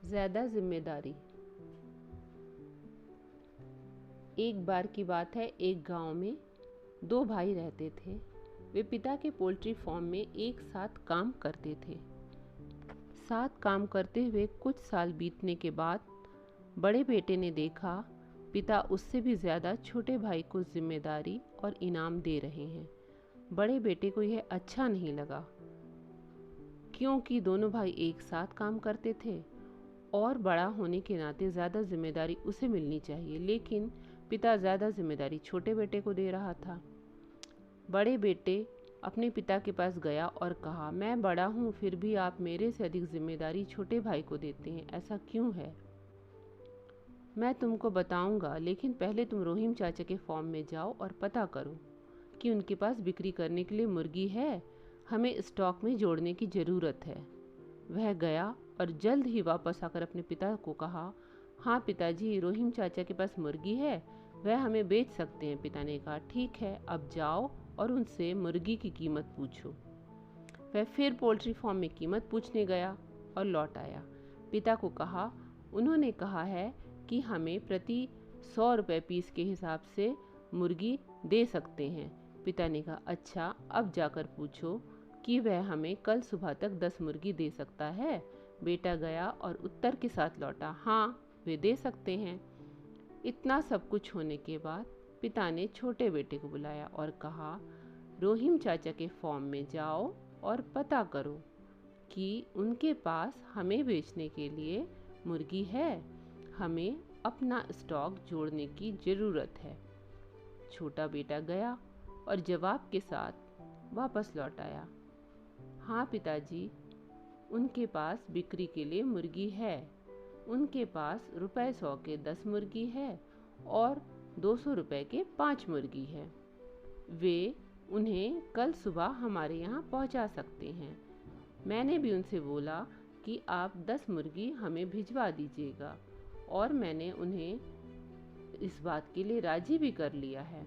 ज़्यादा जिम्मेदारी। एक बार की बात है, एक गांव में दो भाई रहते थे। वे पिता के पोल्ट्री फार्म में एक साथ काम करते थे। साथ काम करते हुए कुछ साल बीतने के बाद बड़े बेटे ने देखा पिता उससे भी ज़्यादा छोटे भाई को जिम्मेदारी और इनाम दे रहे हैं। बड़े बेटे को यह अच्छा नहीं लगा, क्योंकि दोनों भाई एक साथ काम करते थे और बड़ा होने के नाते ज़्यादा जिम्मेदारी उसे मिलनी चाहिए, लेकिन पिता ज़्यादा जिम्मेदारी छोटे बेटे को दे रहा था। बड़े बेटे अपने पिता के पास गया और कहा, मैं बड़ा हूँ फिर भी आप मेरे से अधिक जिम्मेदारी छोटे भाई को देते हैं, ऐसा क्यों है? मैं तुमको बताऊंगा, लेकिन पहले तुम रोहिम चाचा के फार्म में जाओ और पता करो कि उनके पास बिक्री करने के लिए मुर्गी है। हमें स्टॉक में जोड़ने की ज़रूरत है। वह गया और जल्द ही वापस आकर अपने पिता को कहा, हाँ पिताजी, रोहिम चाचा के पास मुर्गी है, वह हमें बेच सकते हैं। पिता ने कहा, ठीक है, अब जाओ और उनसे मुर्गी की कीमत पूछो। वह फिर पोल्ट्री फार्म में कीमत पूछने गया और लौट आया। पिता को कहा, उन्होंने कहा है कि हमें प्रति 100 रुपये पीस के हिसाब से मुर्गी दे सकते हैं। पिता ने कहा, अच्छा, अब जाकर पूछो कि वह हमें कल सुबह तक 10 मुर्गी दे सकता है। बेटा गया और उत्तर के साथ लौटा, हाँ, वे दे सकते हैं। इतना सब कुछ होने के बाद पिता ने छोटे बेटे को बुलाया और कहा, रोहिम चाचा के फार्म में जाओ और पता करो कि उनके पास हमें बेचने के लिए मुर्गी है। हमें अपना स्टॉक जोड़ने की ज़रूरत है। छोटा बेटा गया और जवाब के साथ वापस लौट आया, हाँ पिताजी, उनके पास बिक्री के लिए मुर्गी है। उनके पास रुपए 100 के 10 मुर्गी है और 200 रुपए के 5 मुर्गी है। वे उन्हें कल सुबह हमारे यहाँ पहुँचा सकते हैं। मैंने भी उनसे बोला कि आप 10 मुर्गी हमें भिजवा दीजिएगा और मैंने उन्हें इस बात के लिए राजी भी कर लिया है।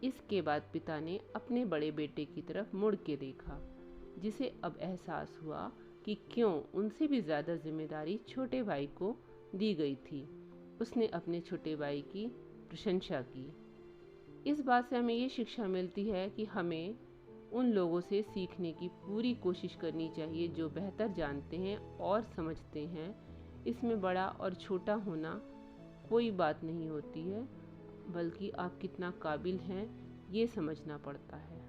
इसके बाद पिता ने अपने बड़े बेटे की तरफ मुड़ के देखा, जिसे अब एहसास हुआ कि क्यों उनसे भी ज़्यादा जिम्मेदारी छोटे भाई को दी गई थी। उसने अपने छोटे भाई की प्रशंसा की। इस बात से हमें ये शिक्षा मिलती है कि हमें उन लोगों से सीखने की पूरी कोशिश करनी चाहिए जो बेहतर जानते हैं और समझते हैं। इसमें बड़ा और छोटा होना कोई बात नहीं होती है, बल्कि आप कितना काबिल हैं ये समझना पड़ता है।